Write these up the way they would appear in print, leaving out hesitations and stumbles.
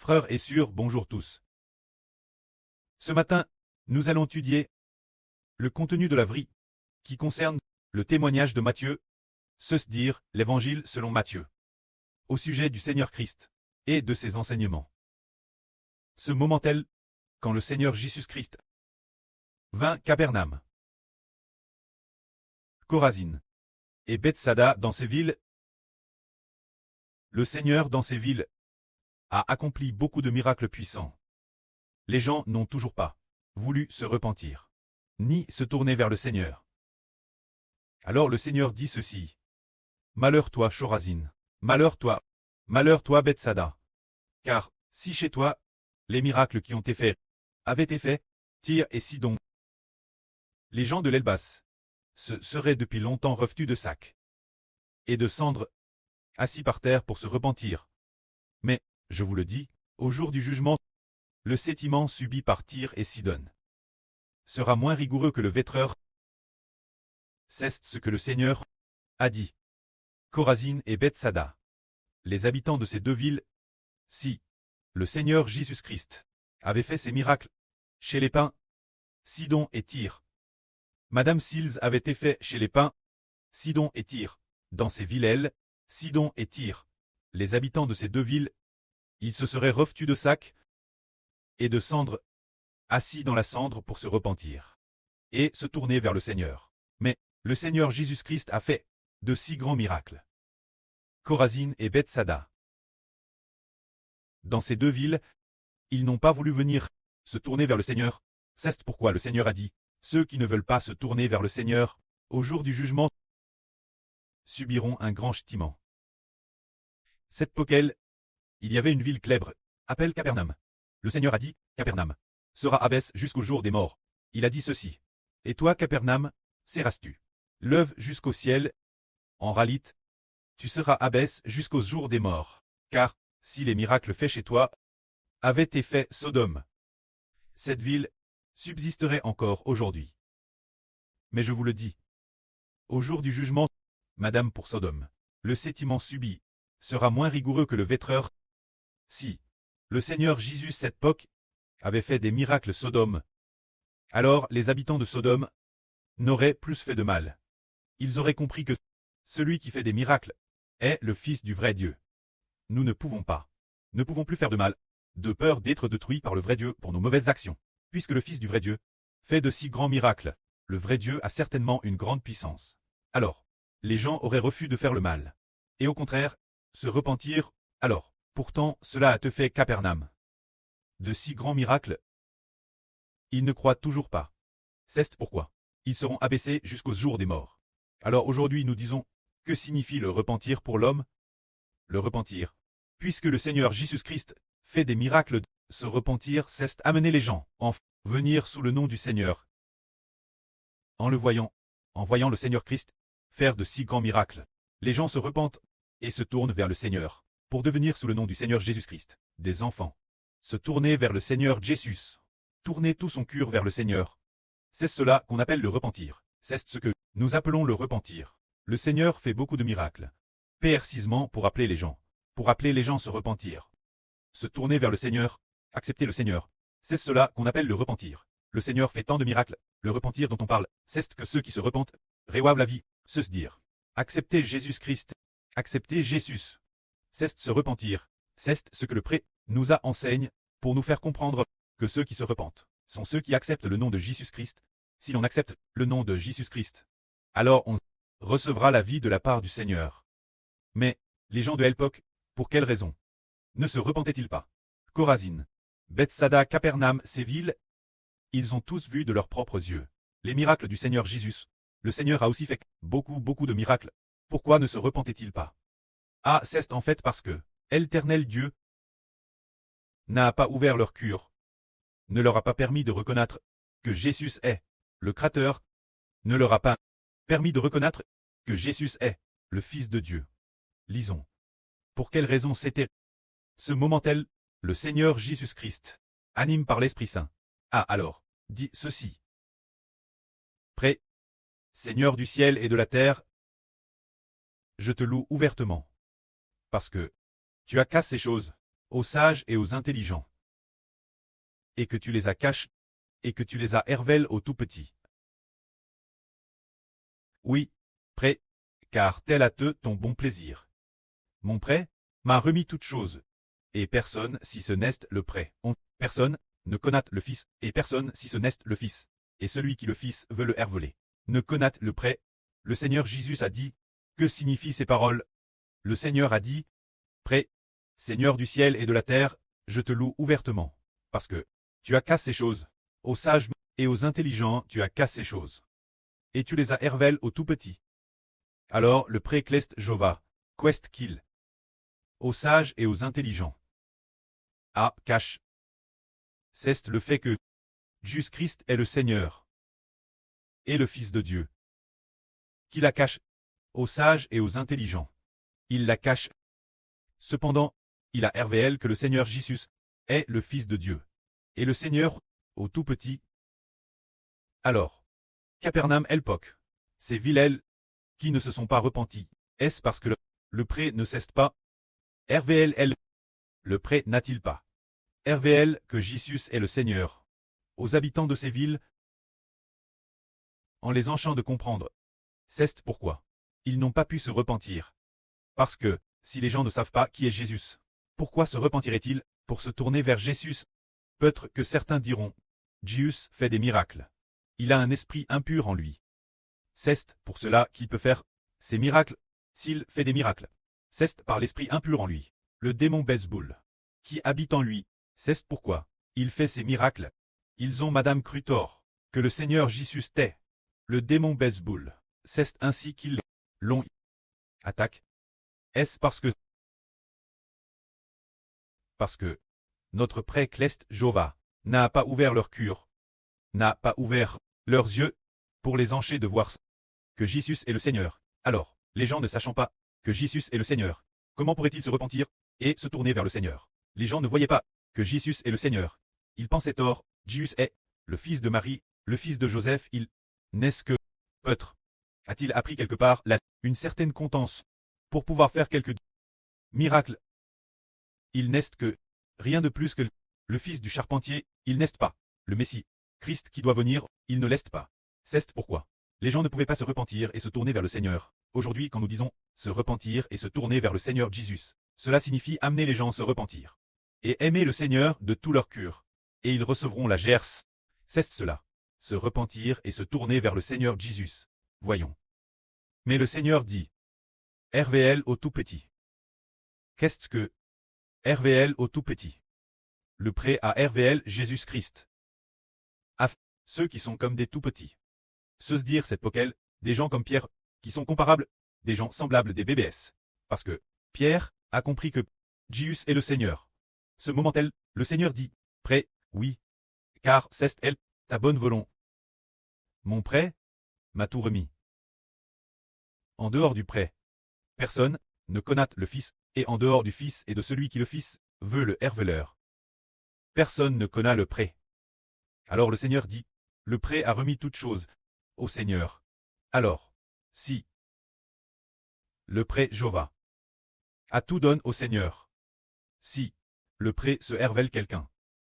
Frères et sœurs, bonjour tous. Ce matin, nous allons étudier le contenu de la vie qui concerne le témoignage de Matthieu, c'est-à-dire l'évangile selon Matthieu, au sujet du Seigneur Christ et de ses enseignements. Ce moment tel, quand le Seigneur Jésus-Christ vint Capernaum, Chorazine et Bethsada dans ces villes, le Seigneur dans ces villes a accompli beaucoup de miracles puissants. Les gens n'ont toujours pas voulu se repentir, ni se tourner vers le Seigneur. Alors le Seigneur dit ceci. Malheur toi, Chorazine, malheur toi, Bethsada. Car, si chez toi, les miracles qui ont été faits avaient été faits, Tyr et Sidon, les gens de l'Elbas se seraient depuis longtemps revêtus de sacs et de cendres, assis par terre pour se repentir. Mais, je vous le dis, au jour du jugement, le châtiment subi par Tyr et Sidon sera moins rigoureux que le vêtreur. C'est ce que le Seigneur a dit. Chorazine et Bethsada, les habitants de ces deux villes, si le Seigneur Jésus-Christ avait fait ses miracles chez les païens, Sidon et Tyr, Madame Sils avait été fait chez les païens, Sidon et Tyr, dans ces villes, Sidon et Tyr, les habitants de ces deux villes, ils se seraient revêtus de sacs et de cendres, assis dans la cendre pour se repentir et se tourner vers le Seigneur. Mais le Seigneur Jésus-Christ a fait de si grands miracles. Chorazine et Bethsada. Dans ces deux villes, ils n'ont pas voulu venir se tourner vers le Seigneur. C'est pourquoi le Seigneur a dit, ceux qui ne veulent pas se tourner vers le Seigneur, au jour du jugement, subiront un grand châtiment. Cette poquelle, il y avait une ville célèbre, appelée Capernaum. Le Seigneur a dit, Capernaum sera abaisse jusqu'au jour des morts. Il a dit ceci. Et toi, Capernaum, seras-tu lève jusqu'au ciel. En réalité, tu seras abaisse jusqu'au jour des morts. Car, si les miracles faits chez toi avaient été faits Sodome, cette ville subsisterait encore aujourd'hui. Mais je vous le dis, au jour du jugement, Madame pour Sodome, le châtiment subi sera moins rigoureux que le vêtreur. Si le Seigneur Jésus cette époque avait fait des miracles Sodome, alors les habitants de Sodome n'auraient plus fait de mal. Ils auraient compris que celui qui fait des miracles est le Fils du vrai Dieu. Nous ne pouvons plus faire de mal, de peur d'être détruits par le vrai Dieu pour nos mauvaises actions. Puisque le Fils du vrai Dieu fait de si grands miracles, le vrai Dieu a certainement une grande puissance. Alors, les gens auraient refusé de faire le mal. Et au contraire, se repentir, alors, pourtant cela a te fait Capernaum. De si grands miracles, ils ne croient toujours pas. C'est pourquoi ils seront abaissés jusqu'au jour des morts. Alors aujourd'hui nous disons, que signifie le repentir pour l'homme? Le repentir. Puisque le Seigneur Jésus-Christ fait des miracles, se repentir, c'est amener les gens, venir sous le nom du Seigneur. En voyant le Seigneur Christ faire de si grands miracles, les gens se repentent et se tournent vers le Seigneur, pour devenir sous le nom du Seigneur Jésus-Christ, des enfants. Se tourner vers le Seigneur Jésus. Tourner tout son cœur vers le Seigneur. C'est cela qu'on appelle le repentir. C'est ce que nous appelons le repentir. Le Seigneur fait beaucoup de miracles. Précisément pour appeler les gens. Pour appeler les gens à se repentir. Se tourner vers le Seigneur. Accepter le Seigneur. C'est cela qu'on appelle le repentir. Le Seigneur fait tant de miracles. Le repentir dont on parle, c'est que ceux qui se repentent reçoivent la vie. Se dire. Accepter Jésus-Christ. Accepter Jésus. C'est se repentir. C'est ce que le prêtre nous a enseigne pour nous faire comprendre que ceux qui se repentent sont ceux qui acceptent le nom de Jésus-Christ. Si l'on accepte le nom de Jésus-Christ, alors on recevra la vie de la part du Seigneur. Mais, les gens de l'époque, pour quelle raison ne se repentaient-ils pas? Chorazine, Bethsada, Capernaum, ces villes, ils ont tous vu de leurs propres yeux les miracles du Seigneur Jésus. Le Seigneur a aussi fait beaucoup de miracles. Pourquoi ne se repentaient-ils pas? Ah, c'est en fait parce que l'Éternel Dieu n'a pas ouvert leur cœur, ne leur a pas permis de reconnaître que Jésus est le Créateur, ne leur a pas permis de reconnaître que Jésus est le Fils de Dieu. Lisons. Pour quelle raison c'était ce moment tel, le Seigneur Jésus-Christ, anime par l'Esprit Saint, a alors dit ceci. Prêt, Seigneur du ciel et de la terre, je te loue ouvertement, parce que tu as cassé ces choses aux sages et aux intelligents. Et que tu les as caches, et que tu les as hervels aux tout petits. Oui, prêt, car tel a te ton bon plaisir. Mon prêt m'a remis toute chose. Et personne, si ce n'est le prêt, personne, ne connaît le Fils, et personne, si ce n'est le Fils. Et celui qui le Fils veut le herveler, ne connaît le prêt. Le Seigneur Jésus a dit, que signifient ces paroles? Le Seigneur a dit, prêt, Seigneur du ciel et de la terre, je te loue ouvertement, parce que tu as cassé ces choses. Aux sages et aux intelligents tu as cassé ces choses. Et tu les as hervels aux tout petits. Alors le prêt clest Jova, quest qu'il. Aux sages et aux intelligents. Ah, cache. C'est le fait que Jésus-Christ est le Seigneur et le Fils de Dieu. Qui la cache aux sages et aux intelligents. Il la cache. Cependant, il a hervéel que le Seigneur Jésus est le Fils de Dieu. Et le Seigneur, au tout petit. Alors, Capernaum Elpoc, ces villes qui ne se sont pas repentis, est-ce parce que le prêt ne cesse pas? RVL, le prêt n'a-t-il pas? RVL que Jésus est le Seigneur. Aux habitants de ces villes, en les enchant de comprendre. C'est pourquoi ils n'ont pas pu se repentir. Parce que, si les gens ne savent pas qui est Jésus, pourquoi se repentiraient-ils pour se tourner vers Jésus? Peut-être que certains diront, Jésus fait des miracles. Il a un esprit impur en lui. C'est pour cela qu'il peut faire ces miracles, s'il fait des miracles. C'est par l'esprit impur en lui, le démon Belzéboul, qui habite en lui. C'est pourquoi il fait ces miracles. Ils ont Madame cru tort, que le Seigneur Jésus tait, le démon Belzéboul. C'est ainsi qu'ils l'ont attaque. Est-ce parce que notre prêtre Clest Jova n'a pas ouvert leur cœur, n'a pas ouvert leurs yeux pour les encher de voir que Jésus est le Seigneur. Alors, les gens ne sachant pas que Jésus est le Seigneur, comment pourraient-ils se repentir et se tourner vers le Seigneur? Les gens ne voyaient pas que Jésus est le Seigneur. Ils pensaient tort, Jésus est le fils de Marie, le fils de Joseph. Il n'est-ce que peut-être a-t-il appris quelque part une certaine contenance pour pouvoir faire quelques miracles? Il n'est que rien de plus que le fils du charpentier. Il n'est pas le Messie, Christ qui doit venir. Il ne l'est pas. C'est pourquoi les gens ne pouvaient pas se repentir et se tourner vers le Seigneur. Aujourd'hui, quand nous disons se repentir et se tourner vers le Seigneur Jésus, cela signifie amener les gens à se repentir et aimer le Seigneur de tout leur cœur, et ils recevront la gerce. C'est cela, se repentir et se tourner vers le Seigneur Jésus. Voyons. Mais le Seigneur dit, RVL au tout petit. Qu'est-ce que RVL au tout petit? Le prêt à RVL Jésus-Christ. À ceux qui sont comme des tout petits. Se dire cette poquelle, des gens comme Pierre, qui sont comparables, des gens semblables des BBS. Parce que Pierre a compris que Jésus est le Seigneur. Ce moment-elle, le Seigneur dit, prêt, oui, car c'est elle, ta bonne volonté. Mon prêt m'a tout remis. En dehors du prêt, personne ne connaît le Fils, et en dehors du Fils et de celui qui le Fils veut le herveleur. Personne ne connaît le prêt. Alors le Seigneur dit, le prêt a remis toute chose au Seigneur. Alors, si le prêt Jova a tout donne au Seigneur, si le prêt se hervelle quelqu'un,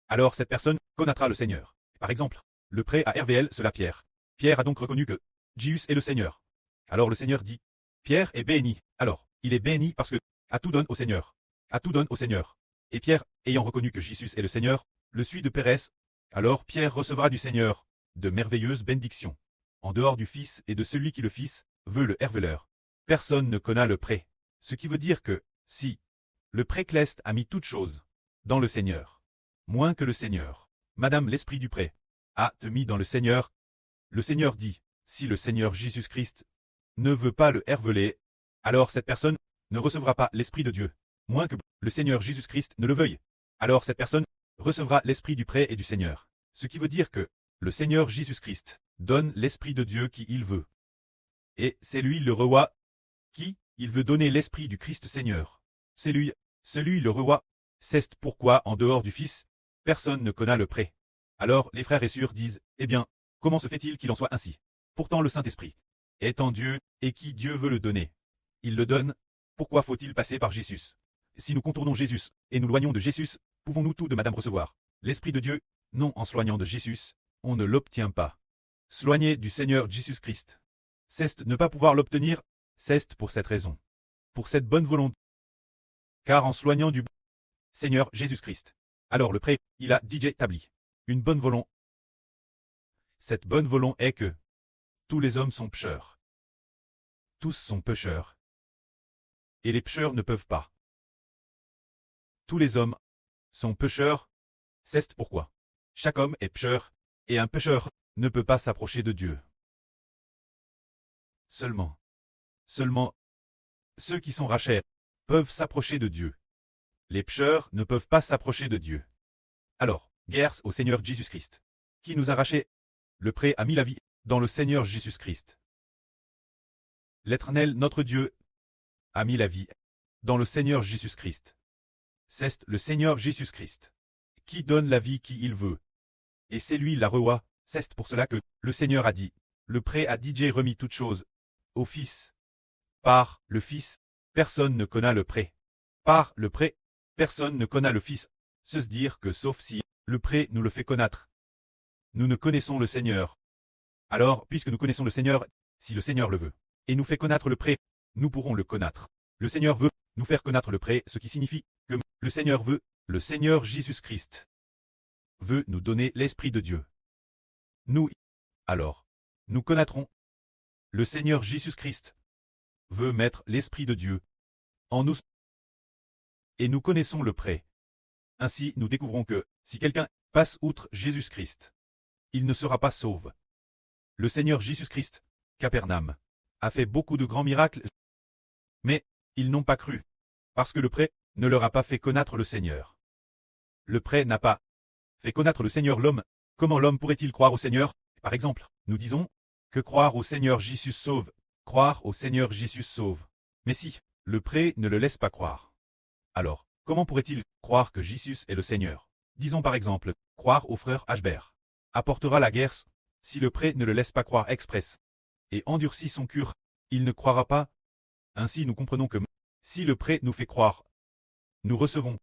alors cette personne connaîtra le Seigneur. Par exemple, le prêt à RVL cela Pierre. Pierre a donc reconnu que Jésus est le Seigneur. Alors le Seigneur dit, Pierre est béni. Alors, il est béni parce que à tout donne au Seigneur. À tout donne au Seigneur. Et Pierre, ayant reconnu que Jésus est le Seigneur, le suit de Pérès. Alors Pierre recevra du Seigneur de merveilleuses bénédictions. En dehors du Fils et de celui qui le Fils veut le herveleur. Personne ne connaît le prêt. Ce qui veut dire que, si le prêt Clest a mis toute chose dans le Seigneur, moins que le Seigneur, Madame l'Esprit du prêt, a te mis dans le Seigneur. Le Seigneur dit, si le Seigneur Jésus-Christ ne veut pas le herveler, alors cette personne ne recevra pas l'Esprit de Dieu, moins que le Seigneur Jésus-Christ ne le veuille. Alors cette personne recevra l'Esprit du prêt et du Seigneur. Ce qui veut dire que le Seigneur Jésus-Christ donne l'Esprit de Dieu qui il veut. Et c'est lui le roi qui il veut donner l'Esprit du Christ Seigneur. C'est lui le roi. C'est pourquoi en dehors du Fils, personne ne connaît le prêt. Alors les frères et sœurs disent, eh bien, comment se fait-il qu'il en soit ainsi? Pourtant le Saint-Esprit est en Dieu, et qui Dieu veut le donner. Il le donne, pourquoi faut-il passer par Jésus? Si nous contournons Jésus, et nous loignons de Jésus, pouvons-nous tout de Madame recevoir l'Esprit de Dieu? Non, en s'éloignant de Jésus, on ne l'obtient pas. S'éloigner du Seigneur Jésus-Christ, c'est ne pas pouvoir l'obtenir, c'est pour cette raison. Pour cette bonne volonté. Car en s'éloignant du Seigneur Jésus-Christ, alors le prêt, il a déjà établi une bonne volonté. Cette bonne volonté est que tous les hommes sont pécheurs. Tous sont pécheurs. Et les pécheurs ne peuvent pas. Tous les hommes sont pécheurs, c'est pourquoi chaque homme est pécheur, et un pécheur ne peut pas s'approcher de Dieu. Seulement ceux qui sont rachés peuvent s'approcher de Dieu. Les pécheurs ne peuvent pas s'approcher de Dieu. Alors, guerre au Seigneur Jésus-Christ, qui nous a rachés. Le prêt a mis la vie dans le Seigneur Jésus-Christ. L'Éternel, notre Dieu, a mis la vie dans le Seigneur Jésus-Christ. C'est le Seigneur Jésus-Christ qui donne la vie qui il veut. Et c'est lui la roi, c'est pour cela que le Seigneur a dit, le prêt a DJ remis toute chose au Fils. Par le Fils, personne ne connaît le prêt. Par le prêt, personne ne connaît le Fils. Se dire que sauf si le prêt nous le fait connaître. Nous ne connaissons le Seigneur. Alors, puisque nous connaissons le Seigneur, si le Seigneur le veut, et nous fait connaître le prêt, nous pourrons le connaître. Le Seigneur veut nous faire connaître le prêt, ce qui signifie que le Seigneur veut, le Seigneur Jésus-Christ veut nous donner l'Esprit de Dieu. Nous, alors, nous connaîtrons. Le Seigneur Jésus-Christ veut mettre l'Esprit de Dieu en nous. Et nous connaissons le prêt. Ainsi, nous découvrons que, si quelqu'un passe outre Jésus-Christ, il ne sera pas sauvé. Le Seigneur Jésus-Christ, Capernaum, a fait beaucoup de grands miracles, mais ils n'ont pas cru, parce que le prêt ne leur a pas fait connaître le Seigneur. Le prêt n'a pas fait connaître le Seigneur l'homme. Comment l'homme pourrait-il croire au Seigneur? Par exemple, nous disons que croire au Seigneur Jésus sauve, croire au Seigneur Jésus sauve. Mais si le prêt ne le laisse pas croire, alors, comment pourrait-il croire que Jésus est le Seigneur? Disons par exemple, croire au frère Hbert apportera la guerre. Si le prêt ne le laisse pas croire express et endurcit son cœur, il ne croira pas. Ainsi nous comprenons que si le prêt nous fait croire, nous recevons.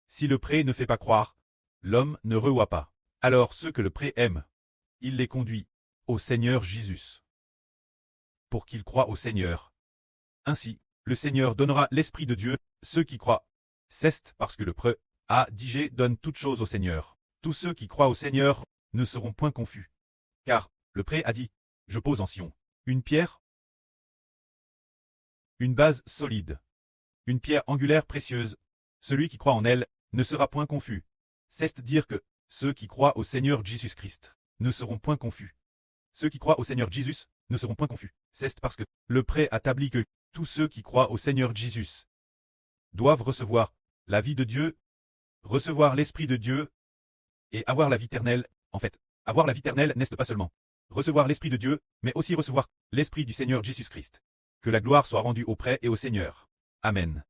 Si le prêt ne fait pas croire, l'homme ne reçoit pas. Alors ceux que le prêt aime, il les conduit au Seigneur Jésus, pour qu'ils croient au Seigneur. Ainsi, le Seigneur donnera l'Esprit de Dieu, ceux qui croient. C'est parce que le prêt a dit donne toute chose au Seigneur. Tous ceux qui croient au Seigneur ne seront point confus. Car le prêt a dit, je pose en Sion une pierre, une base solide, une pierre angulaire précieuse. Celui qui croit en elle ne sera point confus. C'est dire que ceux qui croient au Seigneur Jésus-Christ ne seront point confus. Ceux qui croient au Seigneur Jésus ne seront point confus. C'est parce que le prêt a établi que tous ceux qui croient au Seigneur Jésus doivent recevoir la vie de Dieu, recevoir l'Esprit de Dieu et avoir la vie éternelle. En fait, avoir la vie éternelle n'est pas seulement recevoir l'Esprit de Dieu, mais aussi recevoir l'Esprit du Seigneur Jésus-Christ. Que la gloire soit rendue au prêt et au Seigneur. Amen.